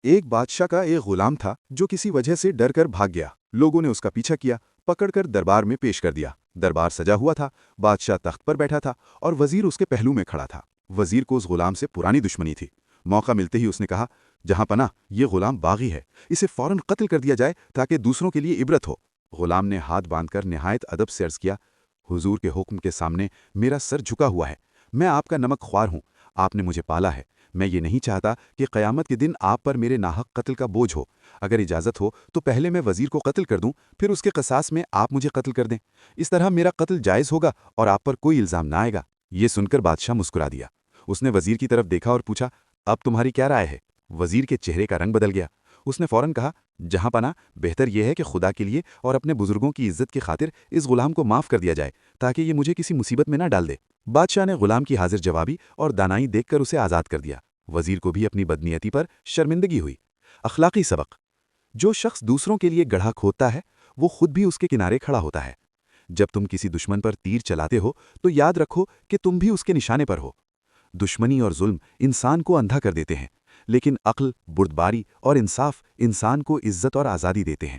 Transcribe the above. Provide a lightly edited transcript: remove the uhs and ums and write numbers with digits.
ایک بادشاہ کا ایک غلام تھا جو کسی وجہ سے ڈر کر بھاگ گیا۔ لوگوں نے اس کا پیچھا کیا، پکڑ کر دربار میں پیش کر دیا۔ دربار سجا ہوا تھا، بادشاہ تخت پر بیٹھا تھا اور وزیر اس کے پہلو میں کھڑا تھا۔ وزیر کو اس غلام سے پرانی دشمنی تھی۔ موقع ملتے ہی اس نے کہا، جہاں پناہ، یہ غلام باغی ہے، اسے فوراً قتل کر دیا جائے تاکہ دوسروں کے لیے عبرت ہو۔ غلام نے ہاتھ باندھ کر نہایت ادب سے عرض کیا، حضور کے حکم کے سامنے میرا سر جھکا ہوا ہے، میں آپ کا نمک خوار ہوں، آپ نے مجھے پالا ہے، میں یہ نہیں چاہتا کہ قیامت کے دن آپ پر میرے ناحق قتل کا بوجھ ہو۔ اگر اجازت ہو تو پہلے میں وزیر کو قتل کر دوں، پھر اس کے قصاص میں آپ مجھے قتل کر دیں، اس طرح میرا قتل جائز ہوگا اور آپ پر کوئی الزام نہ آئے گا۔ یہ سن کر بادشاہ مسکرا دیا۔ اس نے وزیر کی طرف دیکھا اور پوچھا، اب تمہاری کیا رائے ہے؟ وزیر کے چہرے کا رنگ بدل گیا۔ اس نے فوراً کہا، جہاں پناہ، بہتر یہ ہے کہ خدا کے لیے اور اپنے بزرگوں کی عزت کی خاطر اس غلام کو معاف کر دیا جائے تاکہ یہ مجھے کسی مصیبت میں نہ ڈال دے۔ بادشاہ نے غلام کی حاضر جوابی اور دانائی دیکھ کر اسے آزاد کر دیا۔ وزیر کو بھی اپنی بدنیتی پر شرمندگی ہوئی۔ اخلاقی سبق: جو شخص دوسروں کے لیے گڑھا کھودتا ہے وہ خود بھی اس کے کنارے کھڑا ہوتا ہے۔ جب تم کسی دشمن پر تیر چلاتے ہو تو یاد رکھو کہ تم بھی اس کے نشانے پر ہو۔ دشمنی اور ظلم انسان کو اندھا کر دیتے ہیں، لیکن عقل، بردباری اور انصاف انسان کو عزت اور آزادی دیتے ہیں۔